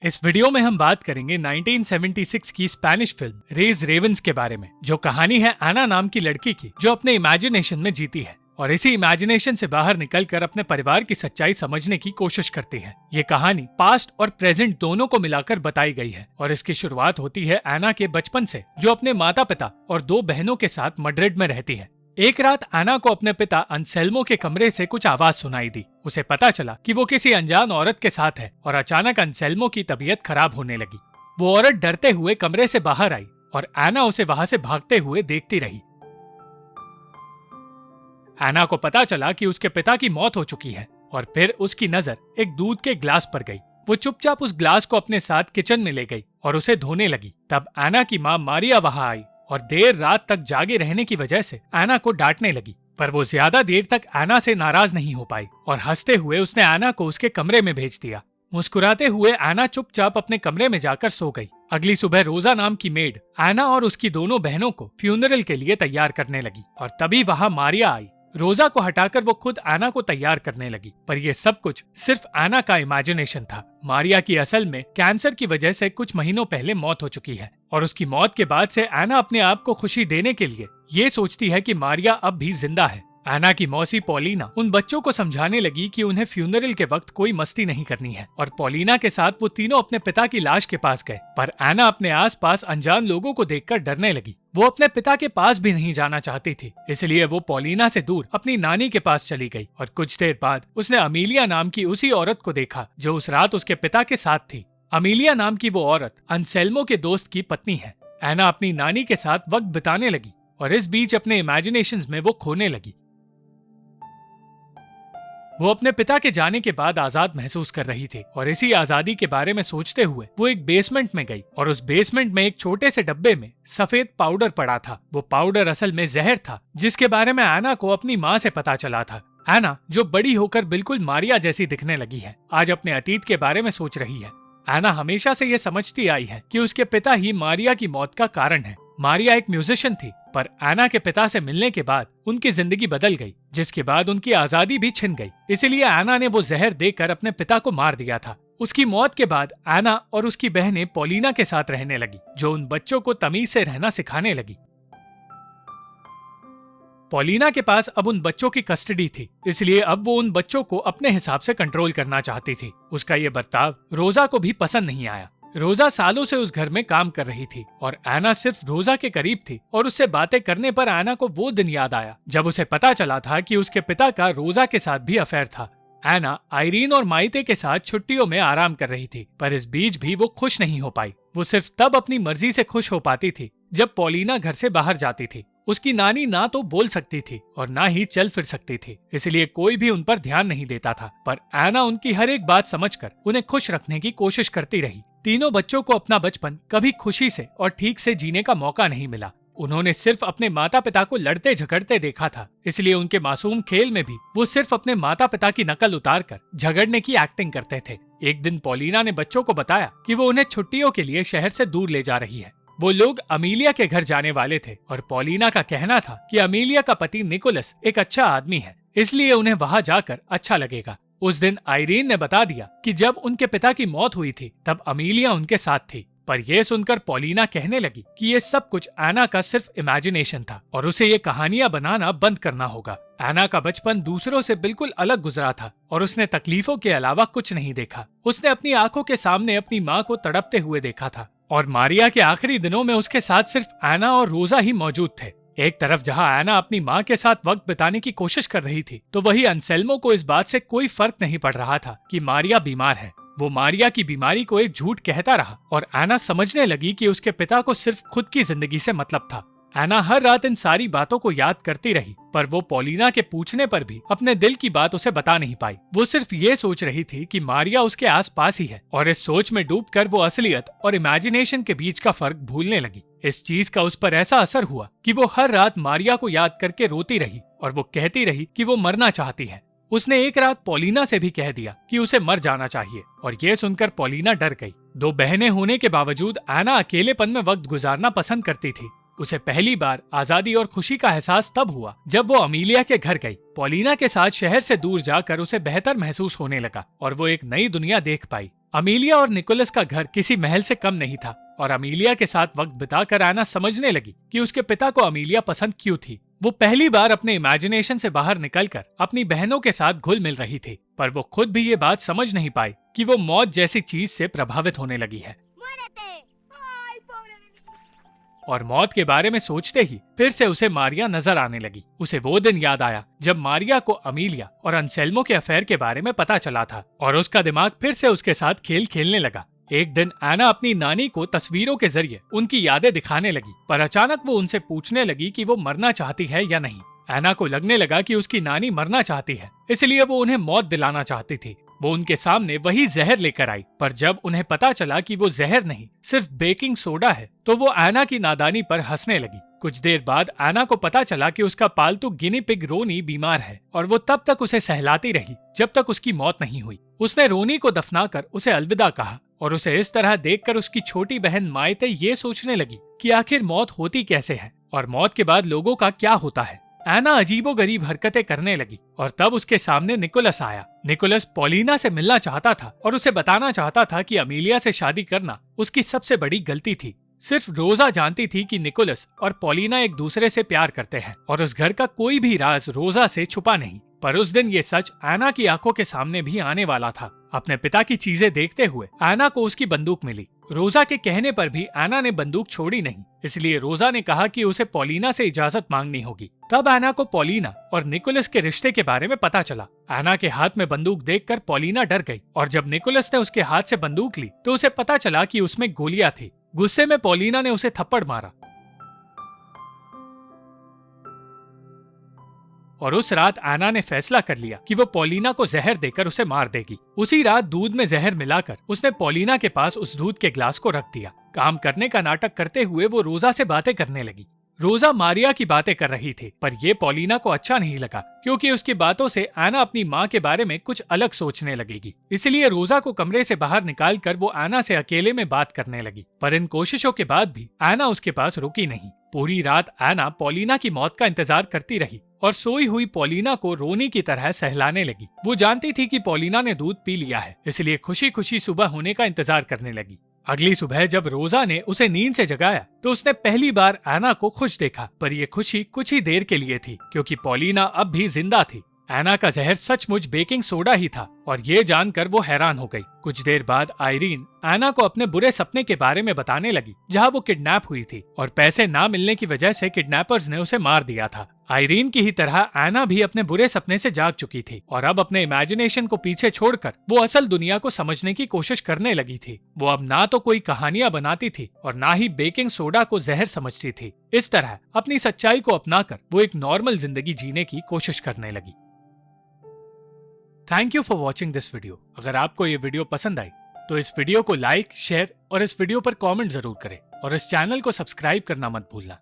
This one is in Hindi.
इस वीडियो में हम बात करेंगे 1976 की स्पेनिश फिल्म रेज रेवंस के बारे में, जो कहानी है आना नाम की लड़की की जो अपने इमेजिनेशन में जीती है और इसी इमेजिनेशन से बाहर निकलकर अपने परिवार की सच्चाई समझने की कोशिश करती है। ये कहानी पास्ट और प्रेजेंट दोनों को मिलाकर बताई गई है और इसकी शुरुआत होती है आना के बचपन से, जो अपने माता पिता और दो बहनों के साथ मैड्रिड में रहती है। एक रात आना को अपने पिता अंसेल्मो के कमरे से कुछ आवाज सुनाई दी। उसे पता चला कि वो किसी अनजान औरत के साथ है और अचानक अंसेल्मो की तबीयत खराब होने लगी। वो औरत डरते हुए कमरे से बाहर आई और आना उसे वहां से भागते हुए देखती रही। आना को पता चला कि उसके पिता की मौत हो चुकी है और फिर उसकी नजर एक दूध के ग्लास पर गई। वो चुपचाप उस ग्लास को अपने साथ किचन में ले गई और उसे धोने लगी। तब आना की माँ मारिया वहां आई और देर रात तक जागे रहने की वजह से आना को डांटने लगी, पर वो ज्यादा देर तक आना से नाराज नहीं हो पाई और हंसते हुए उसने आना को उसके कमरे में भेज दिया। मुस्कुराते हुए आना चुपचाप अपने कमरे में जाकर सो गई। अगली सुबह रोजा नाम की मेड आना और उसकी दोनों बहनों को फ्यूनरल के लिए तैयार करने लगी और तभी वहां मारिया आई। रोजा को हटाकर वो खुद आना को तैयार करने लगी, पर ये सब कुछ सिर्फ आना का इमेजिनेशन था। मारिया की असल में कैंसर की वजह से कुछ महीनों पहले मौत हो चुकी है और उसकी मौत के बाद से आना अपने आप को खुशी देने के लिए ये सोचती है कि मारिया अब भी जिंदा है। आना की मौसी पॉलिना उन बच्चों को समझाने लगी कि उन्हें फ्यूनरल के वक्त कोई मस्ती नहीं करनी है और पॉलिना के साथ वो तीनों अपने पिता की लाश के पास गए, पर आना अपने आसपास अनजान लोगों को देखकर डरने लगी। वो अपने पिता के पास भी नहीं जाना चाहती थी, इसलिए वो पॉलिना से दूर अपनी नानी के पास चली गई और कुछ देर बाद उसने अमीलिया नाम की उसी औरत को देखा जो उस रात उसके पिता के साथ थी। अमीलिया नाम की वो औरत अंसेल्मो के दोस्त की पत्नी है। आना अपनी नानी के साथ वक्त बिताने लगी और इस बीच अपने इमेजिनेशंस में वो खोने लगी। वो अपने पिता के जाने के बाद आजाद महसूस कर रही थी और इसी आजादी के बारे में सोचते हुए वो एक बेसमेंट में गई और उस बेसमेंट में एक छोटे से डब्बे में सफेद पाउडर पड़ा था। वो पाउडर असल में जहर था जिसके बारे में आना को अपनी माँ से पता चला था। आना, जो बड़ी होकर बिल्कुल मारिया जैसी दिखने लगी है, आज अपने अतीत के बारे में सोच रही है। आना हमेशा से ये समझती आई है कि उसके पिता ही मारिया की मौत का कारण है। मारिया एक म्यूजिशियन थी, पर आना के पिता से मिलने के बाद उनकी जिंदगी बदल गई, जिसके बाद उनकी आजादी भी छिन गई। इसीलिए आना ने वो जहर देकर अपने पिता को मार दिया था। उसकी मौत के बाद आना और उसकी बहनें पॉलिना के साथ रहने लगी, जो उन बच्चों को तमीज से रहना सिखाने लगी। पॉलिना के पास अब उन बच्चों की कस्टडी थी, इसलिए अब वो उन बच्चों को अपने हिसाब से कंट्रोल करना चाहती थी। उसका ये बर्ताव रोजा को भी पसंद नहीं आया। रोजा सालों से उस घर में काम कर रही थी और आना सिर्फ रोजा के करीब थी और उससे बातें करने पर आना को वो दिन याद आया जब उसे पता चला था कि उसके पिता का रोजा के साथ भी अफेयर था। आना आयरीन और माइते के साथ छुट्टियों में आराम कर रही थी, पर इस बीच भी वो खुश नहीं हो पाई। वो सिर्फ तब अपनी मर्जी से खुश हो पाती थी जब पॉलिना घर से बाहर जाती थी। उसकी नानी ना तो बोल सकती थी और ना ही चल फिर सकती थी, इसलिए कोई भी उन पर ध्यान नहीं देता था, पर आना उनकी हर एक बात समझकर उन्हें खुश रखने की कोशिश करती रही। तीनों बच्चों को अपना बचपन कभी खुशी से और ठीक से जीने का मौका नहीं मिला। उन्होंने सिर्फ अपने माता पिता को लड़ते झगड़ते देखा था, इसलिए उनके मासूम खेल में भी वो सिर्फ अपने माता पिता की नकल उतारकर झगड़ने की एक्टिंग करते थे। एक दिन पॉलिना ने बच्चों को बताया कि वो उन्हें छुट्टियों के लिए शहर से दूर ले जा रही है। वो लोग अमीलिया के घर जाने वाले थे और पॉलिना का कहना था कि अमीलिया का पति निकोलस एक अच्छा आदमी है, इसलिए उन्हें वहां जाकर अच्छा लगेगा। उस दिन आयरीन ने बता दिया कि जब उनके पिता की मौत हुई थी तब अमीलिया उनके साथ थी, पर यह सुनकर पॉलिना कहने लगी कि ये सब कुछ आना का सिर्फ इमेजिनेशन था और उसे ये कहानियां बनाना बंद करना होगा। आना का बचपन दूसरों से बिल्कुल अलग गुजरा था और उसने तकलीफों के अलावा कुछ नहीं देखा। उसने अपनी आंखों के सामने अपनी माँ को तड़पते हुए देखा था और मारिया के आखिरी दिनों में उसके साथ सिर्फ आना और रोजा ही मौजूद थे। एक तरफ जहां आना अपनी माँ के साथ वक्त बिताने की कोशिश कर रही थी, तो वही अंसेल्मो को इस बात से कोई फर्क नहीं पड़ रहा था कि मारिया बीमार है। वो मारिया की बीमारी को एक झूठ कहता रहा और आना समझने लगी कि उसके पिता को सिर्फ खुद की जिंदगी से मतलब था। आना हर रात इन सारी बातों को याद करती रही, पर वो पॉलिना के पूछने पर भी अपने दिल की बात उसे बता नहीं पाई। वो सिर्फ ये सोच रही थी कि मारिया उसके आसपास ही है और इस सोच में डूबकर वो असलियत और इमेजिनेशन के बीच का फर्क भूलने लगी। इस चीज का उस पर ऐसा असर हुआ कि वो हर रात मारिया को याद करके रोती रही और वो कहती रही कि वो मरना चाहती है। उसने एक रात पॉलिना से भी कह दिया कि उसे मर जाना चाहिए और ये सुनकर पॉलिना डर गई। दो बहनें होने के बावजूद आना अकेलेपन में वक्त गुजारना पसंद करती थी। उसे पहली बार आजादी और खुशी का एहसास तब हुआ जब वो अमीलिया के घर गई। पॉलिना के साथ शहर से दूर जाकर उसे बेहतर महसूस होने लगा और वो एक नई दुनिया देख पाई। अमीलिया और निकोलस का घर किसी महल से कम नहीं था और अमीलिया के साथ वक्त बिताकर एना समझने लगी कि उसके पिता को अमीलिया पसंद क्यों थी। वो पहली बार अपने इमेजिनेशन से बाहर निकलकर अपनी बहनों के साथ घुल मिल रही थी, पर वो खुद भी ये बात समझ नहीं पाई कि वो मौत जैसी चीज से प्रभावित होने लगी है। और मौत के बारे में सोचते ही फिर से उसे मारिया नजर आने लगी। उसे वो दिन याद आया जब मारिया को अमीलिया और अंसेल्मो के अफेयर के बारे में पता चला था और उसका दिमाग फिर से उसके साथ खेल खेलने लगा। एक दिन एना अपनी नानी को तस्वीरों के जरिए उनकी यादें दिखाने लगी, पर अचानक वो उनसे पूछने लगी कि वो मरना चाहती है या नहीं। एना को लगने लगा कि उसकी नानी मरना चाहती है, इसलिए वो उन्हें मौत दिलाना चाहती थी। वो उनके सामने वही जहर लेकर आई, पर जब उन्हें पता चला कि वो जहर नहीं सिर्फ बेकिंग सोडा है, तो वो एना की नादानी पर हंसने लगी। कुछ देर बाद एना को पता चला कि उसका पालतू गिनी पिग रोनी बीमार है और वो तब तक उसे सहलाती रही जब तक उसकी मौत नहीं हुई। उसने रोनी को दफनाकर उसे अलविदा कहा और उसे इस तरह देखकर उसकी छोटी बहन मायते ये सोचने लगी कि आखिर मौत होती कैसे है और मौत के बाद लोगों का क्या होता है। एना अजीबोगरीब हरकतें करने लगी और तब उसके सामने निकोलस आया। निकोलस पॉलिना से मिलना चाहता था और उसे बताना चाहता था कि अमीलिया से शादी करना उसकी सबसे बड़ी गलती थी। सिर्फ रोजा जानती थी कि निकोलस और पॉलिना एक दूसरे से प्यार करते हैं और उस घर का कोई भी राज रोजा से छुपा नहीं। पर उस दिन ये सच एना की आंखों के सामने भी आने वाला था। अपने पिता की चीजें देखते हुए एना को उसकी बंदूक मिली। रोजा के कहने पर भी एना ने बंदूक छोड़ी नहीं, इसलिए रोजा ने कहा कि उसे पॉलिना से इजाजत मांगनी होगी। तब एना को पॉलिना और निकोलस के रिश्ते के बारे में पता चला। एना के हाथ में बंदूक देखकर पॉलिना डर गई और जब निकोलस ने उसके हाथ से बंदूक ली तो उसे पता चला कि उसमें गोलियां थी। गुस्से में पॉलिना ने उसे थप्पड़ मारा और उस रात एना ने फैसला कर लिया कि वो पॉलिना को जहर देकर उसे मार देगी। उसी रात दूध में जहर मिलाकर उसने पॉलिना के पास उस दूध के ग्लास को रख दिया। काम करने का नाटक करते हुए वो रोजा से बातें करने लगी। रोजा मारिया की बातें कर रही थी, पर ये पॉलिना को अच्छा नहीं लगा क्योंकि उसकी बातों से एना अपनी माँ के बारे में कुछ अलग सोचने लगेगी। इसलिए रोजा को कमरे से बाहर निकालकर वो एना से अकेले में बात करने लगी, पर इन कोशिशों के बाद भी एना उसके पास रुकी नहीं। पूरी रात एना पॉलिना की मौत का इंतजार करती रही और सोई हुई पॉलिना को रोनी की तरह सहलाने लगी। वो जानती थी कि पॉलिना ने दूध पी लिया है, इसलिए खुशी खुशी सुबह होने का इंतजार करने लगी। अगली सुबह जब रोजा ने उसे नींद से जगाया तो उसने पहली बार एना को खुश देखा, पर यह खुशी कुछ ही देर के लिए थी क्योंकि पॉलिना अब भी जिंदा थी। एना का जहर सचमुच बेकिंग सोडा ही था और ये जानकर वो हैरान हो गई। कुछ देर बाद आयरीन एना को अपने बुरे सपने के बारे में बताने लगी जहाँ वो किडनैप हुई थी और पैसे ना मिलने की वजह से किडनैपर्स ने उसे मार दिया था। आयरीन की ही तरह एना भी अपने बुरे सपने से जाग चुकी थी और अब अपने इमेजिनेशन को पीछे छोड़कर वो असल दुनिया को समझने की कोशिश करने लगी थी। वो अब ना तो कोई कहानियां बनाती थी और ना ही बेकिंग सोडा को जहर समझती थी। इस तरह अपनी सच्चाई को अपनाकर वो एक नॉर्मल जिंदगी जीने की कोशिश करने लगी। Thank you for watching this video. अगर आपको ये वीडियो पसंद आई तो इस वीडियो को लाइक, शेयर और इस वीडियो पर कमेंट जरूर करें और इस चैनल को सब्सक्राइब करना मत भूलना।